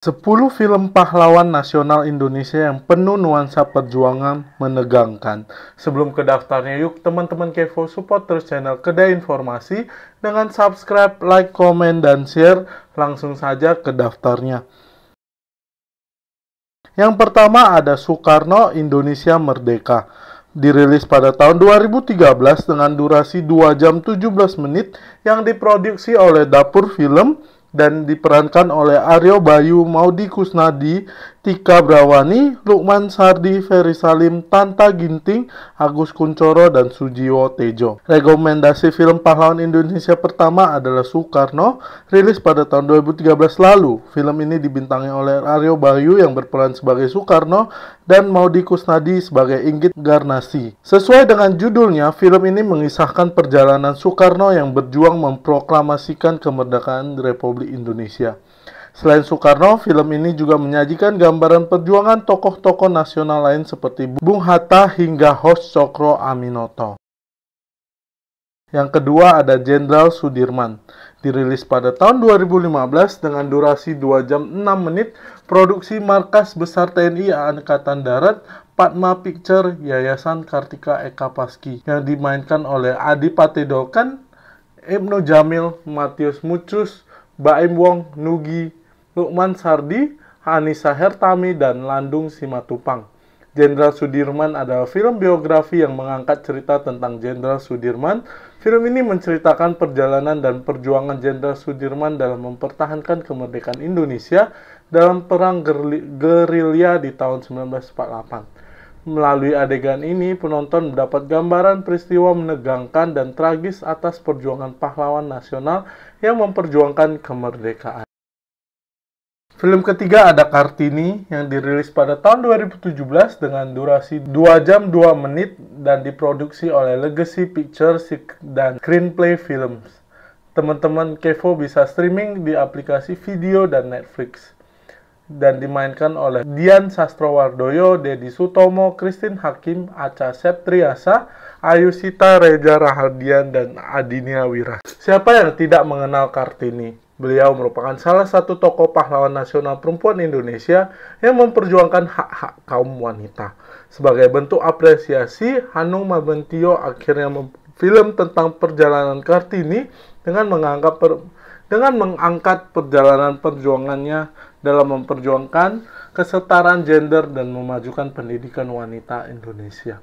10 film pahlawan nasional Indonesia yang penuh nuansa perjuangan menegangkan. Sebelum ke daftarnya, yuk teman-teman Kevo support terus channel Kedai Informasi dengan subscribe, like, komen, dan share. Langsung saja ke daftarnya. Yang pertama ada Soekarno, Indonesia Merdeka. Dirilis pada tahun 2013 dengan durasi 2 jam 17 menit yang diproduksi oleh Dapur Film dan diperankan oleh Aryo Bayu, Maudy Kusnadi, Tika Brawani, Lukman Sardi, Ferry Salim, Tanta Ginting, Agus Kuncoro, dan Sujiwo Tejo. Rekomendasi film pahlawan Indonesia pertama adalah Soekarno, rilis pada tahun 2013 lalu. Film ini dibintangi oleh Aryo Bayu yang berperan sebagai Soekarno dan Maudy Kusnadi sebagai Inggit Garnasi. Sesuai dengan judulnya, film ini mengisahkan perjalanan Soekarno yang berjuang memproklamasikan kemerdekaan Republik Indonesia. Selain Soekarno, film ini juga menyajikan gambaran perjuangan tokoh-tokoh nasional lain seperti Bung Hatta hingga Hos Cokro Aminoto. Yang kedua ada Jenderal Sudirman. Dirilis pada tahun 2015 dengan durasi 2 jam 6 menit, produksi Markas Besar TNI Angkatan Darat, Padma Picture, Yayasan Kartika Eka Paski, yang dimainkan oleh Adi Patedokan, Ibnu Jamil, Matius Mucus, Baim Wong, Nugi, Lukman Sardi, Anissa Hertami, dan Landung Simatupang. Jenderal Sudirman adalah film biografi yang mengangkat cerita tentang Jenderal Sudirman. Film ini menceritakan perjalanan dan perjuangan Jenderal Sudirman dalam mempertahankan kemerdekaan Indonesia dalam perang gerilya di tahun 1948. Melalui adegan ini, penonton mendapat gambaran peristiwa menegangkan dan tragis atas perjuangan pahlawan nasional yang memperjuangkan kemerdekaan. Film ketiga ada Kartini yang dirilis pada tahun 2017 dengan durasi 2 jam 2 menit dan diproduksi oleh Legacy Pictures dan Screenplay Films. Teman-teman Kevo bisa streaming di aplikasi video dan Netflix. Dan dimainkan oleh Dian Sastrowardoyo, Dedi Sutomo, Christine Hakim, Acha Septriasa, Ayu Sita, Reza Rahadian, dan Adinia Wira. Siapa yang tidak mengenal Kartini? Beliau merupakan salah satu tokoh pahlawan nasional perempuan Indonesia yang memperjuangkan hak-hak kaum wanita. Sebagai bentuk apresiasi, Hanung Mabentio akhirnya film tentang perjalanan Kartini dengan mengangkat perjalanan perjuangannya dalam memperjuangkan kesetaraan gender dan memajukan pendidikan wanita Indonesia.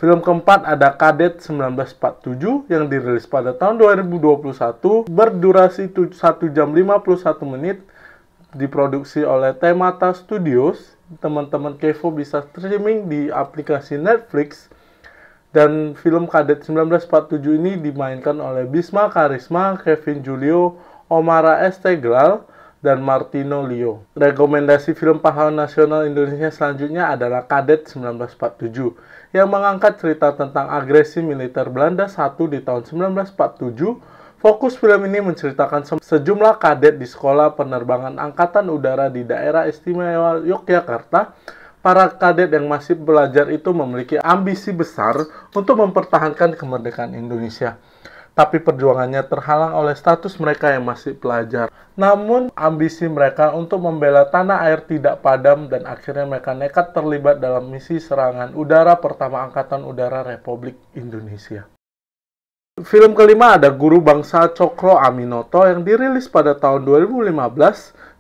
Film keempat ada Kadet 1947 yang dirilis pada tahun 2021 berdurasi 1 jam 51 menit, diproduksi oleh Temata Studios. Teman-teman Kevo bisa streaming di aplikasi Netflix. Dan film Kadet 1947 ini dimainkan oleh Bisma Karisma, Kevin Julio, Omara Esteglal, dan Martino Leo. Rekomendasi film pahlawan nasional Indonesia selanjutnya adalah Kadet 1947 yang mengangkat cerita tentang agresi militer Belanda I di tahun 1947. Fokus film ini menceritakan sejumlah kadet di Sekolah Penerbangan Angkatan Udara di Daerah Istimewa Yogyakarta. Para kadet yang masih belajar itu memiliki ambisi besar untuk mempertahankan kemerdekaan Indonesia. Tapi perjuangannya terhalang oleh status mereka yang masih pelajar. Namun, ambisi mereka untuk membela tanah air tidak padam dan akhirnya mereka nekat terlibat dalam misi serangan udara pertama Angkatan Udara Republik Indonesia. Film kelima ada Guru Bangsa Cokro Aminoto yang dirilis pada tahun 2015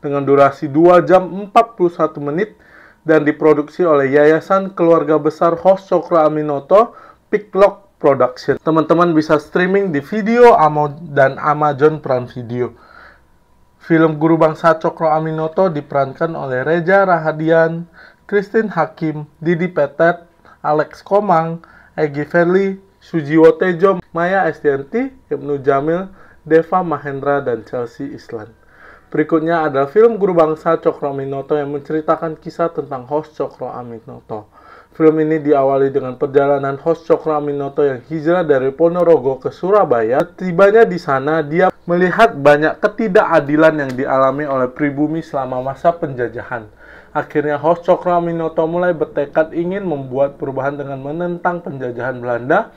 dengan durasi 2 jam 41 menit dan diproduksi oleh Yayasan Keluarga Besar Hos Cokro Aminoto, Picklock Production. Teman-teman bisa streaming di video dan Amazon Prime Video. Film Guru Bangsa Cokro Aminoto diperankan oleh Reza Rahadian, Christine Hakim, Didi Petet, Alex Komang, Egy Verly, Sujiwo Tejo, Maya Estianti, Ibnu Jamil, Deva Mahendra, dan Chelsea Islan. Berikutnya adalah film Guru Bangsa Cokro Aminoto yang menceritakan kisah tentang Hos Cokro Aminoto. Film ini diawali dengan perjalanan Hos Cokro Aminoto yang hijrah dari Ponorogo ke Surabaya. Tibanya di sana, dia melihat banyak ketidakadilan yang dialami oleh pribumi selama masa penjajahan. Akhirnya Hos Cokro Aminoto mulai bertekad ingin membuat perubahan dengan menentang penjajahan Belanda.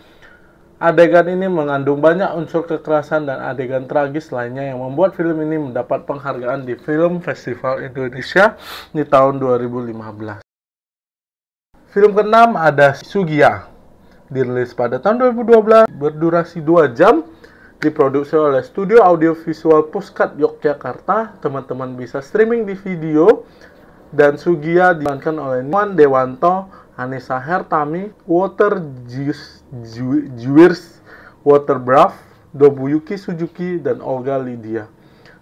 Adegan ini mengandung banyak unsur kekerasan dan adegan tragis lainnya yang membuat film ini mendapat penghargaan di Film Festival Indonesia di tahun 2015. Film keenam ada Sugiyah, dirilis pada tahun 2012, berdurasi 2 jam, diproduksi oleh Studio Audiovisual Puskat Yogyakarta. Teman-teman bisa streaming di video. Dan Sugiyah dimainkan oleh Nuan Dewanto, Anissa Hertami, Walter Juirs, Walter Braff, Nobuyuki Suzuki, dan Olga Lydia.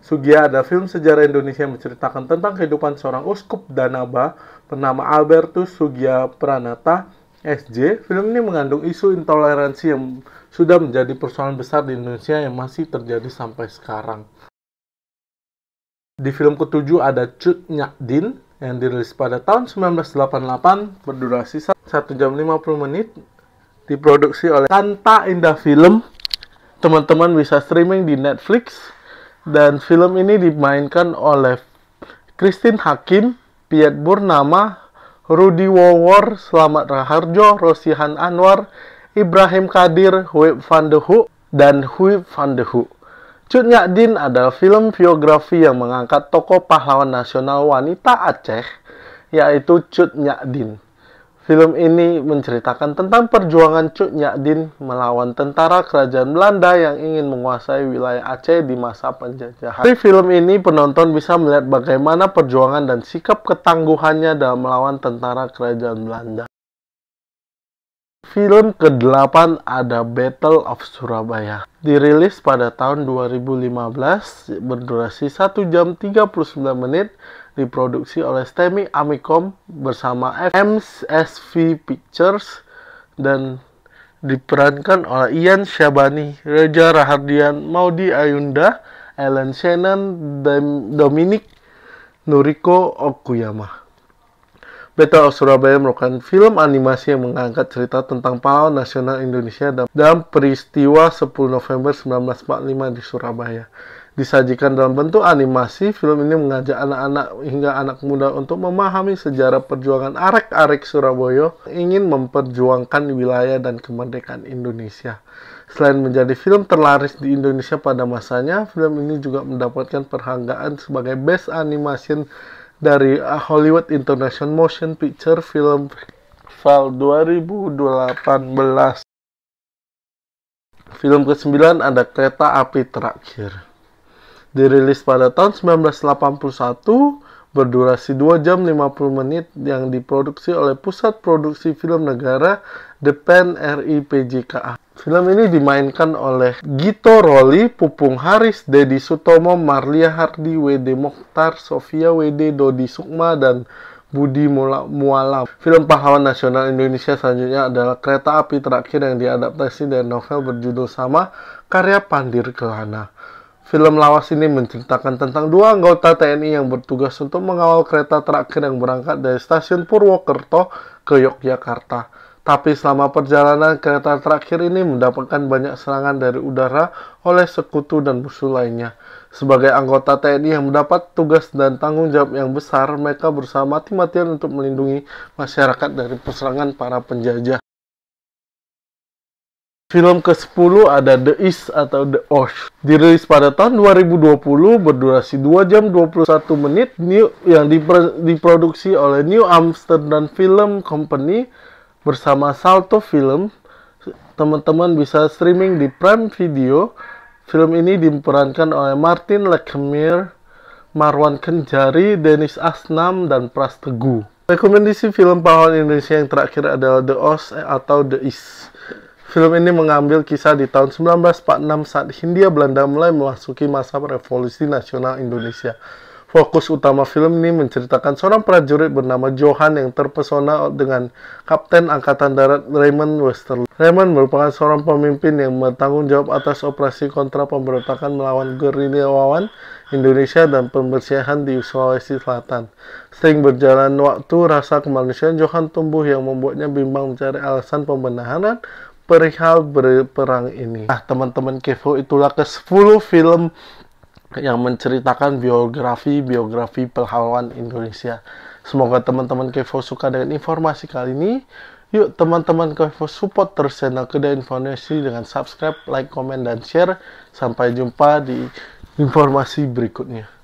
Sugiyah adalah film sejarah Indonesia yang menceritakan tentang kehidupan seorang uskup Danaba bernama Albertus Sugiyah Pranata, SJ. Film ini mengandung isu intoleransi yang sudah menjadi persoalan besar di Indonesia yang masih terjadi sampai sekarang. Di film ketujuh ada Cut Nyak Din yang dirilis pada tahun 1988, berdurasi 1 jam 50 menit, diproduksi oleh Kanta Indah Film. Teman-teman bisa streaming di Netflix, dan film ini dimainkan oleh Christine Hakim, Piet Purnama, Rudi Wowor, Slamet Raharjo, Rosihan Anwar, Ibrahim Kadir, Huip van de Hoek, dan Huip van de Hoek. Cut Nyak Din adalah film biografi yang mengangkat tokoh pahlawan nasional wanita Aceh, yaitu Cut Nyak Din. Film ini menceritakan tentang perjuangan Cut Nyak Din melawan tentara kerajaan Belanda yang ingin menguasai wilayah Aceh di masa penjajahan. Di film ini, penonton bisa melihat bagaimana perjuangan dan sikap ketangguhannya dalam melawan tentara kerajaan Belanda. Film ke-8 ada Battle of Surabaya. Dirilis pada tahun 2015, berdurasi 1 jam 39 menit, diproduksi oleh Stemi Amikom bersama MSV Pictures, dan diperankan oleh Ian Syabani, Reza Rahardian, Maudy Ayunda, Ellen Shannon, Dominic Noriko Okuyama. Battle of Surabaya merupakan film animasi yang mengangkat cerita tentang pahlawan nasional Indonesia dalam peristiwa 10 November 1945 di Surabaya. Disajikan dalam bentuk animasi, film ini mengajak anak-anak hingga anak muda untuk memahami sejarah perjuangan arek-arek Surabaya yang ingin memperjuangkan wilayah dan kemerdekaan Indonesia. Selain menjadi film terlaris di Indonesia pada masanya, film ini juga mendapatkan penghargaan sebagai Best Animation dari Hollywood International Motion Picture Film Festival 2018. Film ke-9 ada Kereta Api Terakhir. Dirilis pada tahun 1981, berdurasi 2 jam 50 menit, yang diproduksi oleh Pusat Produksi Film Negara Depan RIPJKA. Film ini dimainkan oleh Gito Roli, Pupung Haris, Dedi Sutomo, Marlia Hardi, WD Mokhtar, Sofia WD, Dodi Sukma, dan Budi Mualam. Film pahlawan nasional Indonesia selanjutnya adalah Kereta Api Terakhir yang diadaptasi dari novel berjudul sama karya Pandir Kelana. Film lawas ini menceritakan tentang 2 anggota TNI yang bertugas untuk mengawal kereta terakhir yang berangkat dari stasiun Purwokerto ke Yogyakarta. Tapi selama perjalanan, kereta terakhir ini mendapatkan banyak serangan dari udara oleh sekutu dan musuh lainnya. Sebagai anggota TNI yang mendapat tugas dan tanggung jawab yang besar, mereka berusaha mati-matian untuk melindungi masyarakat dari serangan para penjajah. Film ke-10 ada The East atau The Osh. Dirilis pada tahun 2020, berdurasi 2 jam 21 menit, yang diproduksi oleh New Amsterdam Film Company bersama Salto Film. Teman-teman bisa streaming di Prime Video. Film ini diperankan oleh Martin Lekemir, Marwan Kenjari, Denis Asnam, dan Pras Teguh. Rekomendasi film pahlawan Indonesia yang terakhir adalah The Oz atau The East. Film ini mengambil kisah di tahun 1946 saat Hindia Belanda mulai memasuki masa revolusi nasional Indonesia. Fokus utama film ini menceritakan seorang prajurit bernama Johan yang terpesona dengan Kapten Angkatan Darat Raymond Westerlo. Raymond merupakan seorang pemimpin yang bertanggung jawab atas operasi kontra pemberontakan melawan gerilyawan Indonesia dan pembersihan di Sulawesi Selatan. Sering berjalan waktu, rasa kemanusiaan Johan tumbuh yang membuatnya bimbang mencari alasan pembenaran perihal berperang ini. Nah, teman-teman Kevo, itulah ke-10 film yang menceritakan biografi pahlawan Indonesia. Semoga teman-teman Kevo suka dengan informasi kali ini. Yuk teman-teman Kevo, support terus channel Kedai Informasi dengan subscribe, like, komen, dan share. Sampai jumpa di informasi berikutnya.